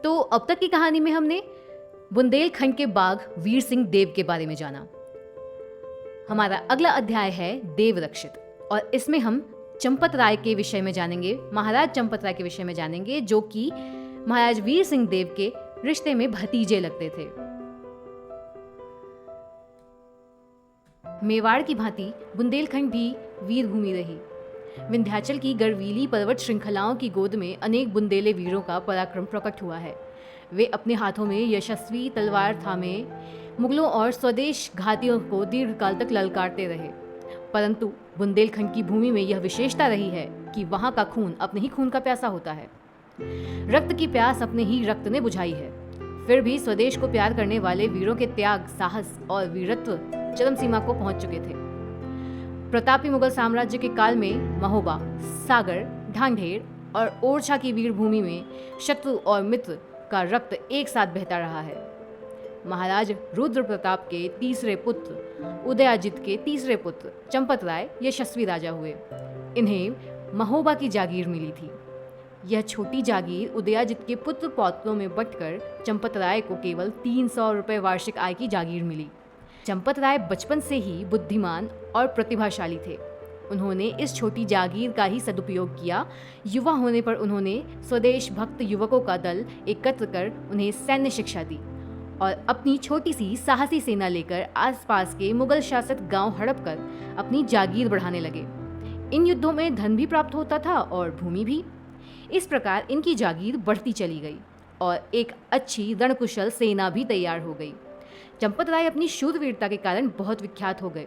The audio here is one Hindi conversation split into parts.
तो अब तक की कहानी में हमने बुंदेलखंड के बाघ वीर सिंह देव के बारे में जाना। हमारा अगला अध्याय है देवरक्षित, और इसमें हम चंपत राय के विषय में जानेंगे, महाराज चंपत राय के विषय में जानेंगे, जो कि महाराज वीर सिंह देव के रिश्ते में भतीजे लगते थे। मेवाड़ की भांति बुंदेलखंड भी वीर भूमि रही। विंध्याचल की गर्वीली पर्वत श्रृंखलाओं की गोद में अनेक बुंदेले वीरों का पराक्रम प्रकट हुआ है। वे अपने हाथों में यशस्वी तलवार थामे मुगलों और स्वदेश घातियों को दीर्घकाल तक ललकारते रहे। परंतु बुंदेलखंड की भूमि में यह विशेषता रही है कि वहां का खून अपने ही खून का प्यासा होता है। रक्त की प्यास अपने ही रक्त ने बुझाई है। फिर भी स्वदेश को प्यार करने वाले वीरों के त्याग, साहस और वीरत्व चरम सीमा को पहुंच चुके थे। प्रतापी मुगल साम्राज्य के काल में महोबा, सागर, ढांढेर और ओरछा की वीर भूमि में शत्रु और मित्र का रक्त एक साथ बहता रहा है। महाराज रुद्र प्रताप के तीसरे पुत्र उदयाजित के तीसरे पुत्र चंपत राय यशस्वी राजा हुए। इन्हें महोबा की जागीर मिली थी। यह छोटी जागीर उदयाजित के पुत्र पौत्रों में बंटकर चंपत राय को केवल 300 रुपये वार्षिक आय की जागीर मिली। चंपत राय बचपन से ही बुद्धिमान और प्रतिभाशाली थे। उन्होंने इस छोटी जागीर का ही सदुपयोग किया। युवा होने पर उन्होंने स्वदेश भक्त युवकों का दल एकत्र कर उन्हें सैन्य शिक्षा दी और अपनी छोटी सी साहसी सेना लेकर आसपास के मुगल शासित गांव हड़प कर अपनी जागीर बढ़ाने लगे। इन युद्धों में धन भी प्राप्त होता था और भूमि भी। इस प्रकार इनकी जागीर बढ़ती चली गई और एक अच्छी रणकुशल सेना भी तैयार हो गई। चंपत राय अपनी शूरवीरता के कारण बहुत विख्यात हो गए।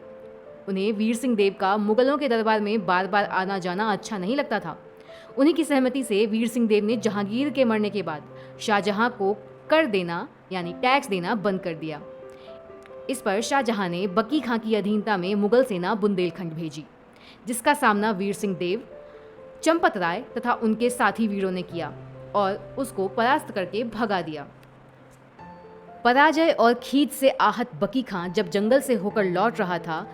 उन्हें वीर सिंह देव का मुगलों के दरबार में बार बार आना जाना अच्छा नहीं लगता था। उन्हीं की सहमति से वीर सिंह देव ने जहांगीर के मरने के बाद शाहजहां को कर देना यानी टैक्स देना बंद कर दिया। इस पर शाहजहां ने बकी खां की अधीनता में मुगल सेना बुंदेलखंड भेजी, जिसका सामना वीर सिंह देव, चंपत राय तथा उनके साथी वीरों ने किया और उसको परास्त करके भगा दिया। पराजय और खींच से आहत बकी खां जब जंगल से होकर लौट रहा था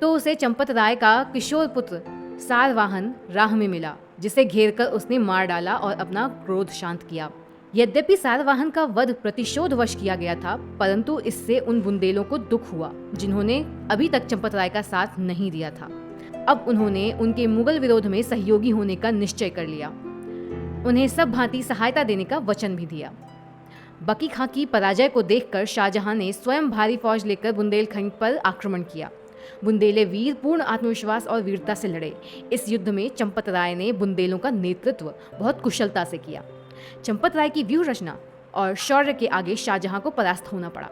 तो उसे चंपत राय का किशोर पुत्र सारवाहन राह में मिला, जिसे घेरकर उसने मार डाला और अपना क्रोध शांत किया। यद्यपि सारवाहन का वध प्रतिशोधवश किया गया था, परंतु इससे उन बुंदेलों को दुख हुआ जिन्होंने अभी तक चंपत राय का साथ नहीं दिया था। अब उन्होंने उनके मुगल विरोध में सहयोगी होने का निश्चय कर लिया। उन्हें सब भांति सहायता देने का वचन भी दिया। बकी खां की पराजय को देखकर शाहजहां ने स्वयं भारी फौज लेकर बुंदेलखंड पर आक्रमण किया। बुंदेले वीर पूर्ण आत्मविश्वास और वीरता से लड़े। इस युद्ध में चंपत राय ने बुंदेलों का नेतृत्व बहुत कुशलता से किया। चंपत राय की व्यूह रचना और शौर्य के आगे शाहजहां को परास्त होना पड़ा।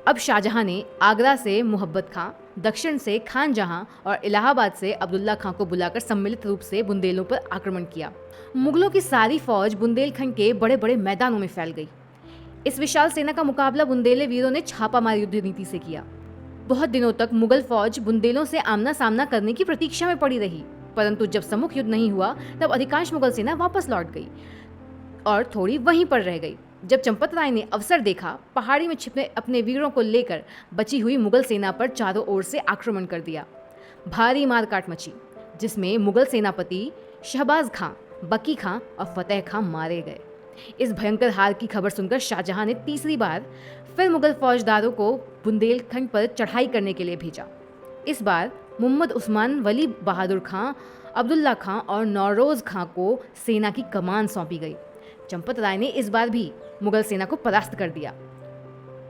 अब शाहजहां ने आगरा से मुहब्बत खां, दक्षिण से खान जहां और इलाहाबाद से अब्दुल्ला खां को बुलाकर सम्मिलित रूप से बुंदेलों पर आक्रमण किया। मुगलों की सारी फौज बुंदेलखंड के बड़े बड़े मैदानों में फैल गई। इस विशाल सेना का मुकाबला बुंदेले वीरों ने छापामार युद्ध नीति से किया। बहुत दिनों तक मुगल फौज बुंदेलों से आमना सामना करने की प्रतीक्षा में पड़ी रही, परंतु जब सम्मुख युद्ध नहीं हुआ तब अधिकांश मुगल सेना वापस लौट गई और थोड़ी वहीं पर रह गई। जब चंपत राय ने अवसर देखा, पहाड़ी में छिपे अपने वीरों को लेकर बची हुई मुगल सेना पर चारों ओर से आक्रमण कर दिया। भारी मारकाट मची, जिसमें मुगल सेनापति शहबाज खां, बकी खां और फतेह खां मारे गए। इस भयंकर हार की खबर सुनकर शाहजहां ने तीसरी बार फिर मुगल फौजदारों को बुंदेलखंड पर चढ़ाई करने के लिए भेजा। इस बार मोहम्मद उस्मान वली बहादुर खां, अब्दुल्ला खां और नौरोज खां को सेना की कमान सौंपी गई। चंपत राय ने इस बार भी मुगल सेना को परास्त कर दिया।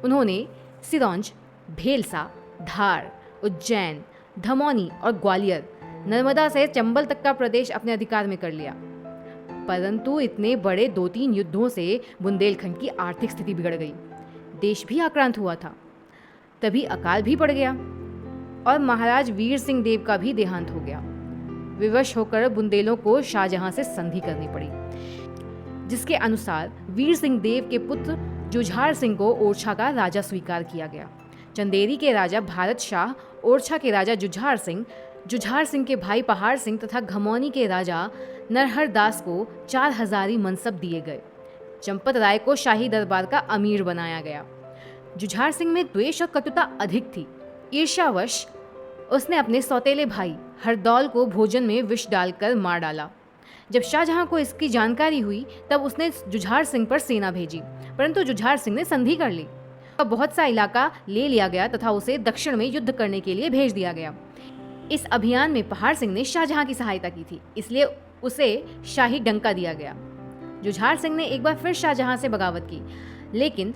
उन्होंने सिरौंज, भेलसा, धार, उज्जैन, धमौनी और ग्वालियर, नर्मदा से चंबल तक का प्रदेश अपने अधिकार में कर लिया। परंतु इतने बड़े 2-3 युद्धों से बुंदेलखंड की आर्थिक स्थिति बिगड़ गई। देश भी आक्रांत हुआ था। तभी अकाल भी पड़ गया और महाराज वीर सिंह देव का भी देहांत हो गया। विवश होकर बुंदेलों को शाहजहां से संधि करनी पड़ी, जिसके अनुसार वीर सिंह देव के पुत्र जुझार सिंह को ओरछा का राजा स्वीकार किया गया। चंदेरी के राजा भारत शाह, ओरछा के राजा जुझार सिंह के भाई पहाड़ सिंह तथा घमौनी के राजा नरहर दास को 4 हजारी मनसब दिए गए। चंपत राय को शाही दरबार का अमीर बनाया गया। जुझार सिंह में द्वेष और कटुता अधिक थी। ईर्ष्यावश उसने अपने सौतेले भाई हरदौल को भोजन में विष डालकर मार डाला। जब शाहजहां को इसकी जानकारी हुई तब उसने जुझार सिंह पर सेना भेजी, परंतु जुझार सिंह ने संधि कर ली। बहुत सा इलाका ले लिया गया तथा उसे दक्षिण में युद्ध करने के लिए भेज दिया गया। इस अभियान में पहाड़ सिंह ने शाहजहां की सहायता की थी, इसलिए उसे शाही डंका दिया गया। जुझार सिंह ने एक बार फिर शाहजहां से बगावत की, लेकिन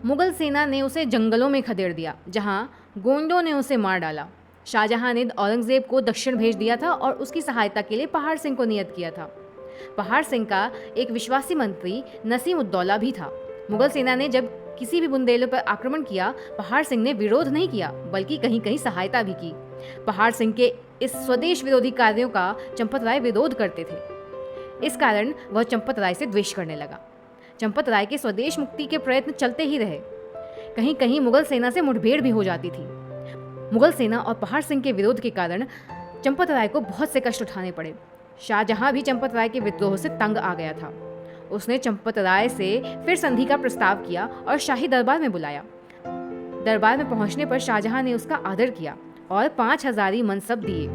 मुगल सेना ने उसे जंगलों में खदेड़ दिया, जहां गोंडों ने उसे मार डाला। शाहजहां ने औरंगजेब को दक्षिण भेज दिया था और उसकी सहायता के लिए पहाड़ सिंह को नियत किया था। पहाड़ सिंह का एक विश्वासी मंत्री नसीम-उद-दौला भी था। मुगल सेना ने जब किसी भी बुंदेलों पर आक्रमण किया, पहाड़ सिंह ने विरोध नहीं किया, बल्कि कहीं कहीं सहायता भी की। पहाड़ सिंह के इस स्वदेश विरोधी कार्यों का चंपत राय विरोध करते थे। इस कारण वह चंपत राय से द्वेष करने लगा। चंपत राय के स्वदेश मुक्ति के प्रयत्न चलते ही रहे। कहीं कहीं मुगल सेना से मुठभेड़ भी हो जाती थी। मुगल सेना और पहाड़ सिंह के विरोध के कारण चंपत राय को बहुत से कष्ट उठाने पड़े। शाहजहां भी चंपत राय के विद्रोह से तंग आ गया था। उसने चंपत राय से फिर संधि का प्रस्ताव किया और शाही दरबार में बुलाया। दरबार में पहुंचने पर शाहजहां ने उसका आदर किया और 5000 मनसब दिए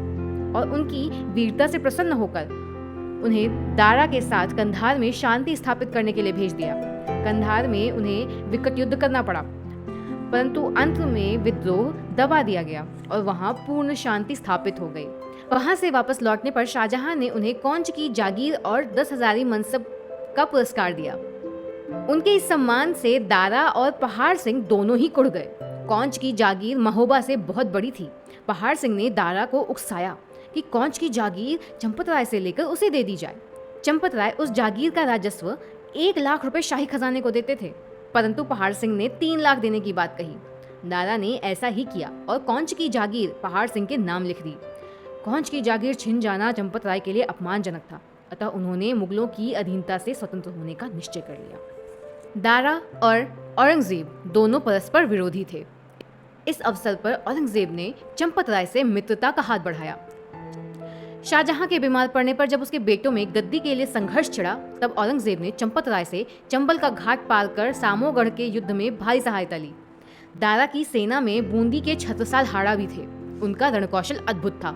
और उनकी वीरता से प्रसन्न होकर उन्हें दारा के साथ कंधार में शांति स्थापित करने के लिए भेज दिया। कंधार में उन्हें विकट युद्ध करना पड़ा, परंतु अंत में विद्रोह दबा दिया गया और वहां पूर्ण शांति स्थापित हो गई। वहां से वापस लौटने पर शाहजहां ने उन्हें कौंच की जागीर और 10,000 मनसब का पुरस्कार दिया। उनके इस सम्मान से दारा और पहाड़ सिंह दोनों ही कुढ़ गए। कौंच की जागीर महोबा से बहुत बड़ी थी। पहाड़ सिंह ने दारा को उकसाया कि कौंच की जागीर चंपत राय से लेकर उसे दे दी जाए। चंपत राय उस जागीर का राजस्व 1 लाख रुपए शाही खजाने को देते थे, परंतु पहाड़ सिंह ने 3 लाख देने की बात कही। दारा ने ऐसा ही किया और कौंच की जागीर पहाड़ सिंह के नाम लिख दी। कौंच की जागीर छिन जाना चंपत राय के लिए अपमानजनक था, अतः उन्होंने मुगलों की अधीनता से स्वतंत्र होने का निश्चय कर लिया। दारा और औरंगजेब दोनों परस्पर विरोधी थे। इस अवसर पर औरंगजेब ने चंपत राय से मित्रता का हाथ बढ़ाया। शाहजहां के बीमार पड़ने पर जब उसके बेटों में गद्दी के लिए संघर्ष छिड़ा, तब औरंगजेब ने चंपत राय से चंबल का घाट पार कर सामोगढ़ के युद्ध में भारी सहायता ली। दारा की सेना में बूंदी के छत्रसाल हाड़ा भी थे। उनका रणकौशल अद्भुत था,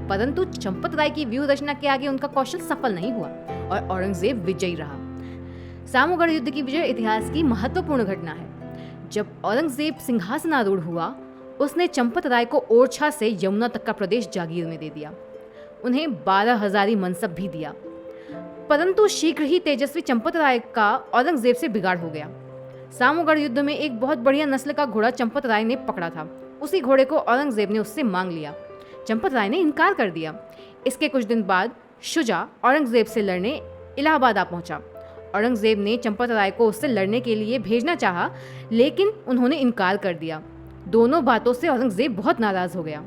परंतु चंपत राय की व्यूह रचना के आगे उनका कौशल सफल नहीं हुआ और औरंगजेब विजयी रहा। सामोगढ़ युद्ध की विजय इतिहास की महत्वपूर्ण घटना है। जब औरंगजेब सिंहासनारूढ़ हुआ, उसने चंपत राय को ओरछा से यमुना तक का प्रदेश जागीर में दे दिया। उन्हें 12,000 मनसब भी दिया, परंतु शीघ्र ही तेजस्वी चंपत राय का औरंगजेब से बिगाड़ हो गया। सामोगढ़ युद्ध में एक बहुत बढ़िया नस्ल का घोड़ा चंपत राय ने पकड़ा था। उसी घोड़े को औरंगजेब ने उससे मांग लिया। चंपत राय ने इनकार कर दिया। इसके कुछ दिन बाद शुजा औरंगजेब से लड़ने इलाहाबाद आ पहुंचा। औरंगजेब ने चंपत राय को उससे लड़ने के लिए भेजना चाहा, लेकिन उन्होंने इनकार कर दिया। दोनों बातों से औरंगजेब बहुत नाराज हो गया।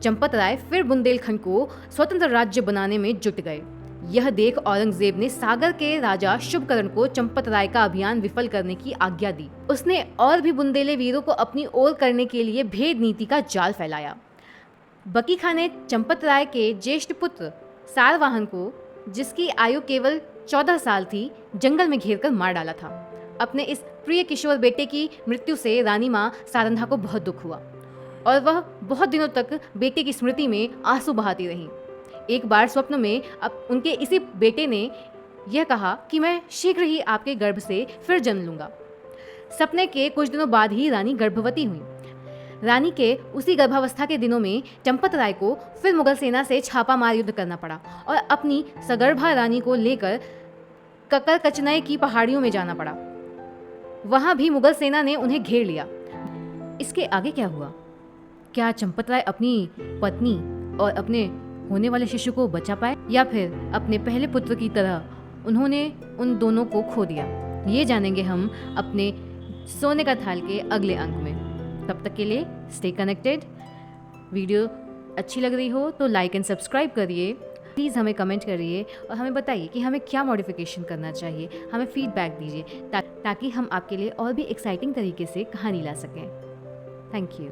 चंपत राय फिर बुंदेलखंड को स्वतंत्र राज्य बनाने में जुट गए। यह देख औरंगजेब ने सागर के राजा शुभकर्ण को चंपत राय का अभियान विफल करने की आज्ञा दी। उसने और भी बुंदेले वीरों को अपनी ओर करने के लिए भेद नीति का जाल फैलाया। बकी खां ने चंपत राय के ज्येष्ठ पुत्र सारवाहन को, जिसकी आयु केवल 14 साल थी, जंगल में घेरकर मार डाला था। अपने इस प्रिय किशोर बेटे की मृत्यु से रानी माँ सारंधा को बहुत दुख हुआ और वह बहुत दिनों तक बेटे की स्मृति में आंसू बहाती रही। एक बार स्वप्न में अब उनके इसी बेटे ने यह कहा कि मैं शीघ्र ही आपके गर्भ से फिर जन्म लूंगा। सपने के कुछ दिनों बाद ही रानी गर्भवती हुई। रानी के उसी गर्भावस्था के दिनों में चंपत राय को फिर मुगल सेना से छापा मार युद्ध करना पड़ा और अपनी सगर्भा रानी को लेकर ककर कचनय की पहाड़ियों में जाना पड़ा। वहां भी मुगल सेना ने उन्हें घेर लिया। इसके आगे क्या हुआ? क्या चंपत राय अपनी पत्नी और अपने होने वाले शिशु को बचा पाए, या फिर अपने पहले पुत्र की तरह उन्होंने उन दोनों को खो दिया? ये जानेंगे हम अपने सोने का थाल के अगले अंक में। तब तक के लिए स्टे कनेक्टेड। वीडियो अच्छी लग रही हो तो लाइक एंड सब्सक्राइब करिए। प्लीज़ हमें कमेंट करिए और हमें बताइए कि हमें क्या मॉडिफिकेशन करना चाहिए। हमें फीडबैक दीजिए ताकि हम आपके लिए और भी एक्साइटिंग तरीके से कहानी ला सकें। Thank you.